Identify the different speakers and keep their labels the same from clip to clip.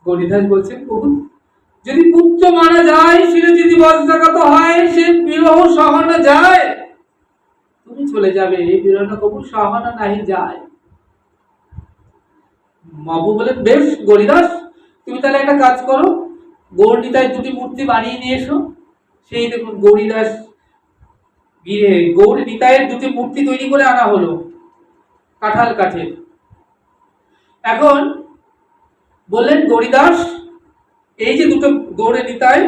Speaker 1: গরিদাস বলছেন, প্রভু যদি পুত্র মারা যায়, শিরে যদি বজ্রাঘাত হয়, সে বিরহ সহানো যায়, তুমি চলে যাবে, এই বিরহ কবু সহানো নাহি যায়। বাবু বলেন, বেশ গরিদাস, তুমি তাহলে একটা কাজ করো, গৌর নিতাই দুটি মূর্তি বানিয়ে নিয়ে এসো। সেই দেখুন গৌরীদাস গৌর নিতাইয়ের দুটি মূর্তি তৈরি করে আনা হলো কাঁঠাল কাঠের। এখন বললেন, গৌরীদাস, এই যে দুটো গৌড়ে নিতাই,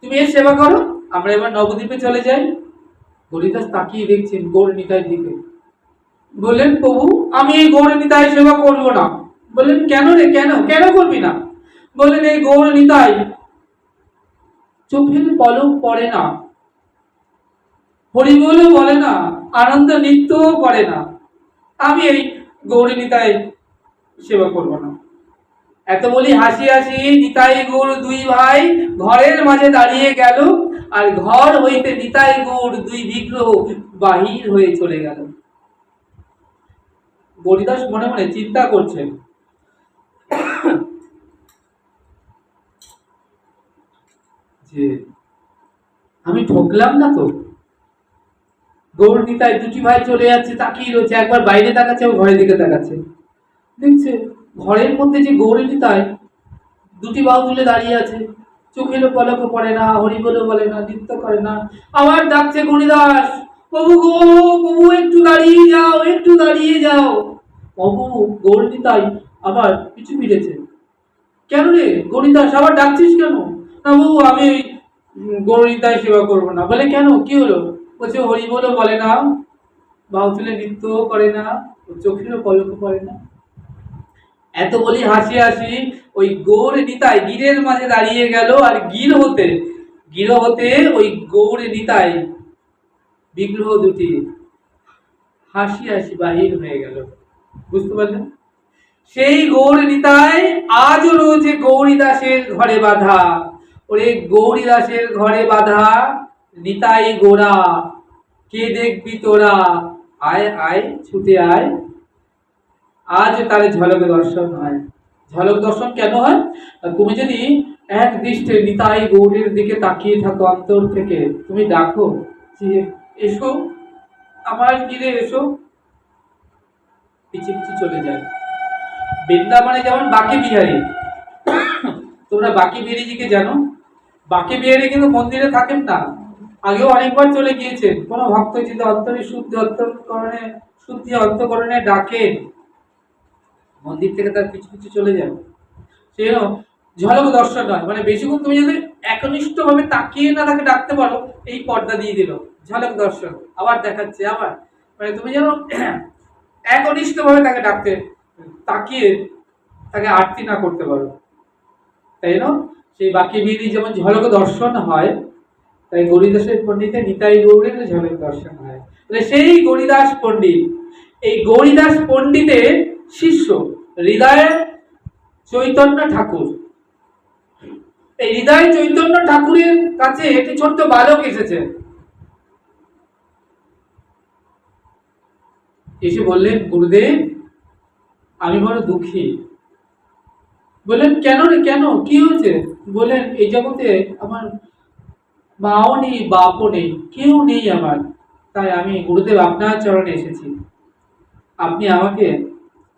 Speaker 1: তুমি এর সেবা করো, আমরা এবার নবদ্বীপে চলে যাই। গৌরীদাস তাকিয়ে দেখছেন গৌড় নিতাইয়ের দিকে। বললেন, প্রভু আমি এই গৌড় নিতাই সেবা করব না। বললেন, কেন রে, কেন কেন করবি না? বললেন, এই গৌড় নিতাই চোখের পলক পড়ে না, হরিবোলও বলে না, আনন্দ নৃত্যও করে না, আমি এই গৌরী নিতাই সেবা করব না। এত বলি হাসি হাসি নিতাই গৌর দুই ভাই ঘরের মাঝে দাঁড়িয়ে গেল, আর ঘর হইতে নিতাই গৌর দুই বিগ্রহ বাহির হয়ে চলে গেল। গরিদাস মনে মনে চিন্তা করছেন, যে আমি ঠকলাম না তো? গৌর নিতাই দুটি ভাই চলে যাচ্ছে, তাকিয়ে রয়েছে, একবার বাইরে তাকাচ্ছে, ঘরের দিকে তাকাচ্ছে, দেখছে ঘরের মধ্যে যে গৌর নিতাই দুটি বাহু তুলে দাঁড়িয়ে আছে, চোখেরও পলকও পড়ে না, হরিবোলও বলে না, নৃত্য করে না। আবার ডাকছে, গরিদাস, প্রভু গো, প্রভু একটু দাঁড়িয়ে যাও, একটু দাঁড়িয়ে যাও। প্রভু গৌর নিতাই আবার পিছু ফিরেছে। কেন রে গরিদাস, আবার ডাকছিস কেন? না বাবু, আমি গৌর নিতাই সেবা করবো না। বলে, কেন, কি হলো? বলছে, হরিবোলও বলে না, বাহু তুলে নৃত্যও করে না, চোখেরও পলকও পড়ে না। এত বলি হাসি হাসি ওই গৌর নিতাই গিরের মাঝে দাঁড়িয়ে গেল, আর গির হতে ওই গৌর নিতাই বিগ্রহ দুটি হাসি হাসি বাহির হয়ে গেল। বুঝতে পারলেন? সেই গৌর নিতাই আজও রয়েছে গৌরীদাসের ঘরে বাঁধা। ওরে গৌরীদাসের ঘরে বাঁধা নিতাই গোরা, কে দেখবি তোরা, আয় আয় ছুটে আয়। আজ তার ঝলক দর্শন হয়। ঝলক দর্শন কেন হয়? তুমি যদি এক দৃষ্টে নিতাই গৌরের দিকে তাকিয়ে থাকো, অন্তর থেকে তুমি ডাকো যে এসো আমার গিরে, এসো, পিছিয়ে পিছিয়ে চলে যায়। বৃন্দাবনে যেমন বাকি বিহারী, তোমরা বাকি বিহারীজিকে জানো? বাকি বিহারী কিন্তু মন্দিরে থাকেন না, আগেও অনেকবার চলে গিয়েছেন। কোনো ভক্ত যদি অন্তরে শুদ্ধি অন্তঃকরণে ডাকেন, মন্দির থেকে তার পিছু পিছু চলে যাবে। সেই ঝলক দর্শন হয়, মানে বেশিক্ষণ তুমি যদি একনিষ্ঠ ভাবে তাকিয়ে না তাকে ডাকতে পারো, এই পর্দা দিয়ে দিল ঝলক দর্শন, আবার দেখাচ্ছে, আবার মানে তুমি যেন একনিষ্ঠ ভাবে তাকে ডাকতে, তাকিয়ে তাকে আরতি না করতে পারো, তাই না? সেই বাকি বিধি যেমন ঝলক দর্শন হয়, তাই গৌরীদাসের পণ্ডিতে নিতাই গৌরের ঝলক দর্শন হয়। সেই গৌরীদাস পণ্ডিত, এই গৌরীদাস পণ্ডিতের শিষ্য হৃদয়ের চৈতন্য ঠাকুর। এই হৃদয় চৈতন্য ঠাকুরের কাছে একটি ছোট্ট বালক এসেছে, এসে বললেন, গুরুদেব আমি বড় দুঃখী। বললেন, কেন রে, কেন, কি হয়েছে? বললেন, এই জগতে আমার মাও নেই, বাপও নেই, কেউ নেই আমার, তাই আমি গুরুদেব আপনার চরণে এসেছি। আপনি আমাকে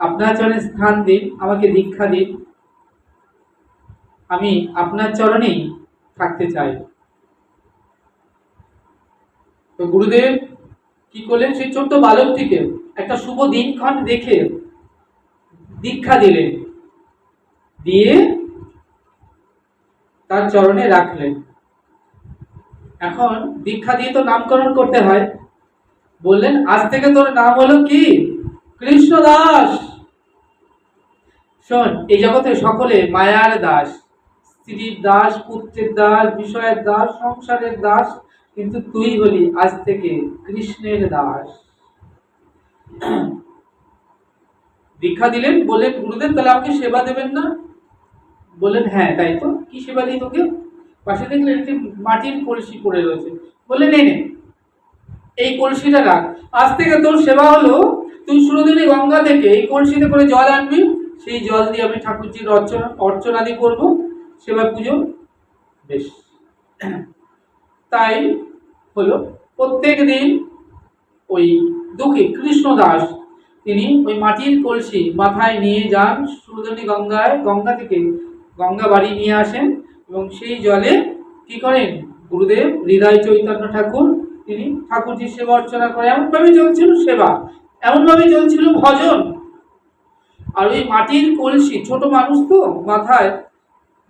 Speaker 1: আপনার চরণে স্থান দিন, আমাকে দীক্ষা দিন, আমি আপনার চরণেই থাকতে চাই। তো গুরুদেব কি করলেন? সেই ছোট্ট বালকটিকে একটা শুভ দিনক্ষণ দেখে দীক্ষা দিলেন, দিয়ে তার চরণে রাখলেন। এখন দীক্ষা দিয়ে তো নামকরণ করতে হয়। বললেন, আজ থেকে তোর নাম হলো কি? কৃষ্ণ দাস। শোন, এই জগতে সকলে মায়ার দাস, স্ত্রীর দাস, পুত্রের দাস, বিষয়ের দাস, সংসারের দাস, কিন্তু তুই হলি আজ থেকে কৃষ্ণের দাস। দীক্ষা দিলেন। বললেন, গুরুদেব তাহলে আমাকে সেবা দেবেন না? বললেন, হ্যাঁ তাই তো, কি সেবা দিই তোকে? পাশে দেখলেন একটি মাটির কলসি পড়ে রয়েছে। বললেন, নে এই কলসিটা রাখ, আজ থেকে তোর সেবা হলো তুই সুরদিনী গঙ্গা থেকে এই কলসিতে করে জল আনবি, সেই জল দিয়ে আমি ঠাকুরজির অর্চনাদি করব, সেবা পুজো। বেশ, তাই হলো প্রত্যেক দিন ওই দুঃখী কৃষ্ণদাস তিনি ওই মাটির কলসি মাথায় নিয়ে যান সুরধনী গঙ্গায়, গঙ্গা থেকে গঙ্গা বাড়ি নিয়ে আসেন এবং সেই জলে কি করেন, গুরুদেব হৃদয় চৈতন্য ঠাকুর তিনি ঠাকুরজির সেবা অর্চনা করে। এমনভাবে চলছিল সেবা, এমনভাবে চলছিল ভজন। আর ওই মাটির কলসি, ছোট মানুষ তো, মাথায়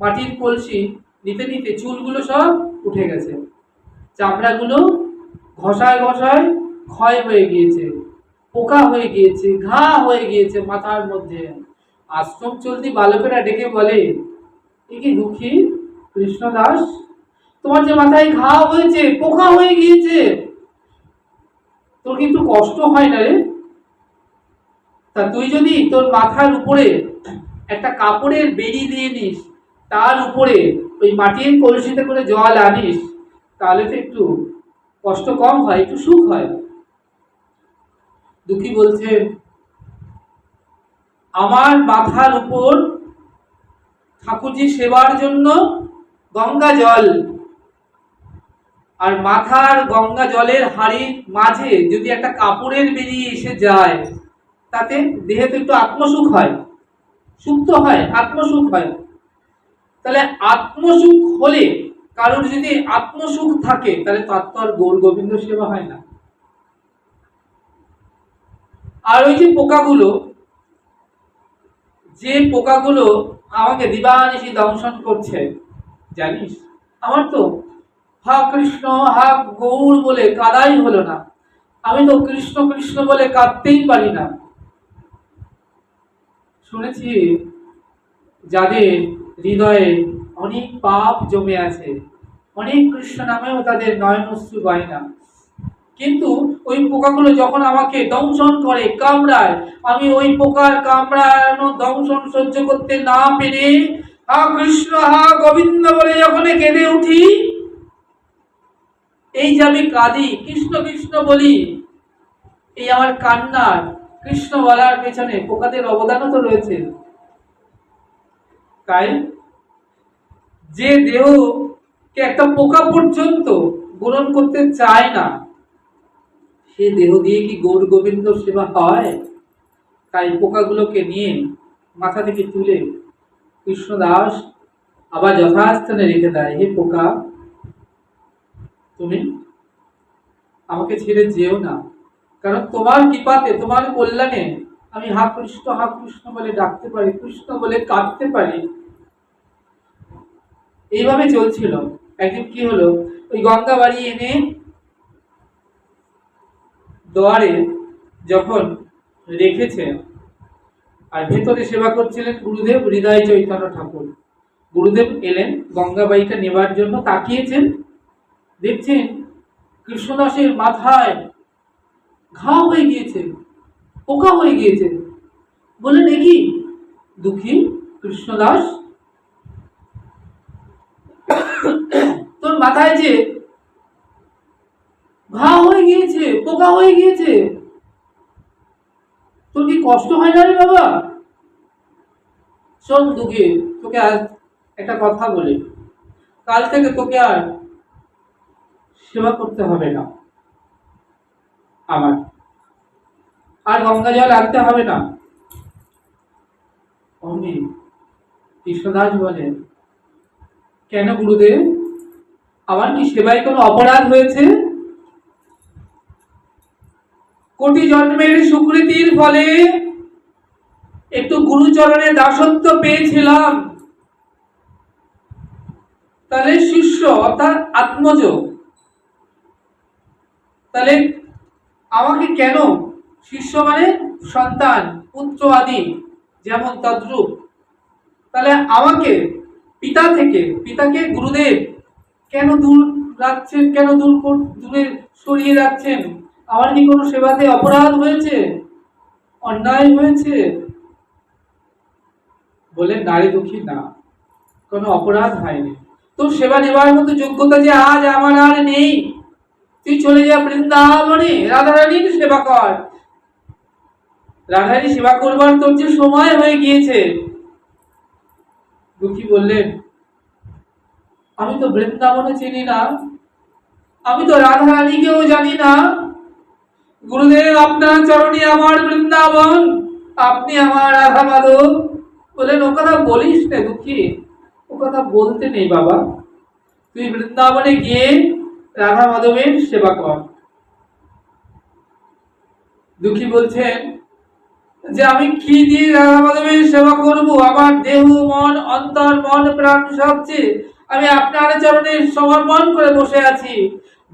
Speaker 1: মাটির কলসি নিতে নিতে চুলগুলো সব উঠে গেছে, চামড়াগুলো ঘষায় ঘষায় ক্ষয় হয়ে গিয়েছে, পোকা হয়ে গিয়েছে, ঘা হয়ে গিয়েছে মাথার মধ্যে। আশ্রম চলতি বালকেরা ডেকে বলে, এ কি দুঃখী কৃষ্ণদাস, তোমার যে মাথায় ঘা হয়েছে, পোকা হয়ে গিয়েছে, তোর কিন্তু কষ্ট হয় না রে? তা তুই যদি তোর মাথার উপরে একটা কাপড়ের বেড়ি দিয়ে নিস, তার উপরে ওই মাটির কলসিতে করে জল আনিস, তাহলে তো একটু কষ্ট কম হয়, একটু সুখ হয়। দুঃখী বলছে, আমার মাথার উপর ঠাকুরজি সেবার জন্য গঙ্গা জল, আর মাথার গঙ্গা জলের হাড়ির মাঝে যদি একটা কাপড়ের বেরিয়ে এসে যায়, তাতে দেহে তো একটু আত্মসুখ হয়, সুখ তো হয়, আত্মসুখ হয়। তাহলে আত্মসুখ হলে, কারোর যদি আত্মসুখ থাকে, তাহলে তার তো আর গৌর গোবিন্দ সেবা হয় না। আর ওই যে পোকাগুলো, যে পোকাগুলো আমাকে দিবানিশি দংশন করছে, জানিস, আমার তো হা কৃষ্ণ হা গৌর বলে কাদাই হলো না, আমি তো কৃষ্ণ কৃষ্ণ বলে কাঁদতেই পারি না। শুনেছি যাদের হৃদয়ে অনেক পাপ জমে আছে, অনেক কৃষ্ণ নামেও তাদের নয়ন অশ্রু বয় না, কিন্তু ওই পোকাগুলো যখন আমাকে দংশন করে, কামড়ায়, আমি ওই পোকার কামড়ানো দংশন সহ্য করতে না পেরে হা কৃষ্ণ হা গোবিন্দ বলে যখন কেঁদে উঠি, এই যে আমি কাঁদি, কৃষ্ণ কৃষ্ণ বলি, এই আমার কান্নার, কৃষ্ণ বলার পেছনে পোকাদের অবদানও তো রয়েছে। তাই যে দেহকে একটা পোকা পর্যন্ত গ্রহণ করতে চায় না, সে দেহ দিয়ে কি গৌর গোবিন্দ সেবা হয়? তাই পোকাগুলোকে নিয়ে মাথা থেকে তুলে কৃষ্ণদাস আবার যথাস্থানে রেখে দেয়। হে পোকা, তুমি আমাকে ছেড়ে যেও না, কারণ তোমার কৃপাতে, তোমার কল্যাণে আমি হা কৃষ্ণ বলে ডাকতে পারি, কৃষ্ণ বলে কাঁদতে পারি। এইভাবে চলছিল। একদিন কি হলো, ওই গঙ্গা বাড়ি এনে দোয়ারে যখন রেখেছে, আর ভেতরে সেবা করছিলেন গুরুদেব হৃদয় চৈতন্য ঠাকুর। গুরুদেব এলেন গঙ্গাবাড়িটা নেবার জন্য, তাকিয়েছেন, দেখছেন কৃষ্ণদাসের মাথায় ঘা হয়ে গিয়েছে, পোকা হয়ে গিয়েছে। বললেন, এ কি দুঃখী কৃষ্ণদাস, তোর মাথায় যে ঘা হয়ে গিয়েছে, পোকা হয়ে গিয়েছে, তোর কি কষ্ট হয় না রে বাবা? শোন দুঃখী, তোকে আজ একটা কথা বলি, কাল থেকে তোকে আর সেবা করতে হবে না, আমার আর গঙ্গা জল আনতে হবে না। অমনি কৃষ্ণদাস বলে, কেন গুরুদেব, আমার কি সেবায় কোনো অপরাধ হয়েছে? কোটি জন্মের সুকৃতির ফলে একটু গুরুচরণে দাসত্ব পেয়েছিলাম, তাহলে শিষ্য অর্থাৎ আত্মজ, তাহলে আমাকে কেন, শিষ্য মানে সন্তান, পুত্র আদি যেমন তদ্রূপ, তাহলে আমাকে পিতা থেকে, পিতাকে গুরুদেব কেন দূর রাখছেন, কেন দূরে সরিয়ে রাখছেন? আমার কি কোনো সেবাতে অপরাধ হয়েছে, অন্যায় হয়েছে? বলে, নারী দুঃখী, না, কোনো অপরাধ হয়নি, তোর সেবা নেবার মতো যোগ্যতা যে আজ আমার আর নেই, তুই চলে যা বৃন্দাবনে, রাধারানীর সেবা কর। রাধারী সেবা করবার তোর যে সময় হয়ে গিয়েছে। দুঃখী বললেন, আমি তো বৃন্দাবনে চিনি না, আমি তো রাধা রানীকেও জানি না। গুরুদেব, আপনার চরণে আমার বৃন্দাবন, আপনি আমার রাধা মাধব। বলেন, ও কথা বলিস না দুঃখী, ও কথা বলতে নেই বাবা। তুই বৃন্দাবনে গিয়ে রাধা মাধবের সেবা কর। দুঃখী বলছেন যে আমি কি দিয়ে রাধা মাধবের সেবা করব? আমার দেহ মন অন্তর মন প্রাণ সবচেয়ে আমি আপনার চরণে সমর্পণ করে বসে আছি।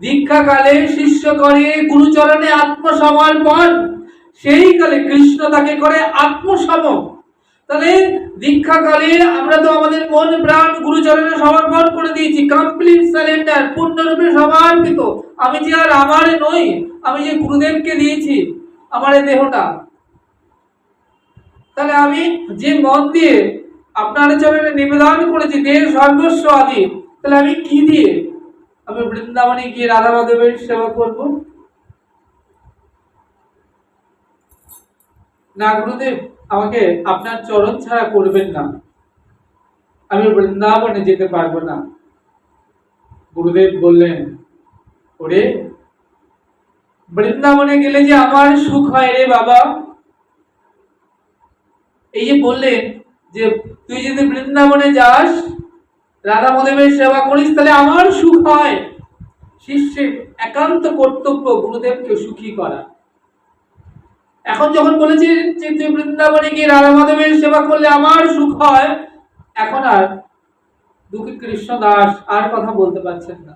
Speaker 1: দীক্ষা কালে শিষ্য করে গুরুচরণে আত্মসমর্পণ, সেই কালে কৃষ্ণ তাকে করে আত্মসম। তাহলে দীক্ষা কালে আমরা তো আমাদের মন প্রাণ গুরুচরণে সমর্পণ করে দিয়েছি, কমপ্লিট সারেন্ডার, পূর্ণরূপে সমর্পিত। আমি যে আর আমার নই, আমি যে গুরুদেবকে দিয়েছি আমার এই দেহটা। তাহলে আমি যে মন দিয়ে আপনার চরণে নিবেদন করেছি দেহ সর্বস্ব আদি, তাহলে আমি কি দিয়ে আমি বৃন্দাবনে গিয়ে রাধা মাধবের সেবা করব? না গুরুদেব, আমাকে আপনার চরণ ছাড়া করবেন না, আমি বৃন্দাবনে যেতে পারবো না। গুরুদেব বললেন, ওরে, বৃন্দাবনে গেলে যে আমার সুখ হয় রে বাবা। এই যে বললেন যে তুই যদি বৃন্দাবনে যাস, রাধা মাধবের সেবা করিস, তাহলে আমার সুখ হয়। শিষ্যের একান্ত কর্তব্য গুরুদেবকে সুখী করা। এখন যখন বলেছে যে তুই বৃন্দাবনে গিয়ে রাধা মাধবের সেবা করলে আমার সুখ হয়, এখন আর দুঃখী কৃষ্ণ দাস আর কথা বলতে পারছেন না।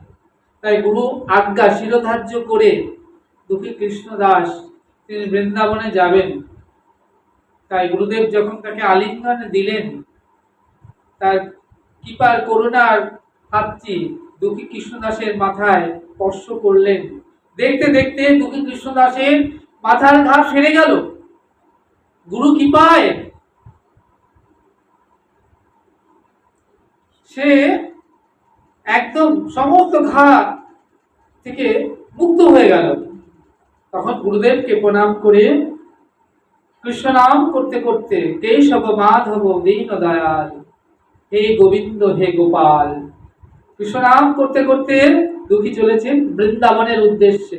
Speaker 1: তাই গুরু আজ্ঞা শিরোধার্য করে দুঃখী কৃষ্ণ দাস তিনি বৃন্দাবনে যাবেন। তাই গুরুদেব যখন তাকে আলিঙ্গন দিলেন, তার কৃপার করুণার হাতটি দুঃখী কৃষ্ণদাসের মাথায় স্পর্শ করলেন। দেখতে দেখতে দুঃখী কৃষ্ণদাসের মাথার ঘা সেরে গেল গুরু কৃপায়। সে একদম সমস্ত ঘা থেকে মুক্ত হয়ে গেল। তখন গুরুদেবকে প্রণাম করে কৃষ্ণ নাম করতে করতে, কেশব মাধব দীন দয়াল, হে গোবিন্দ হে গোপাল, কৃষ্ণ নাম করতে করতে দুঃখী চলেছেন বৃন্দাবনের উদ্দেশ্যে।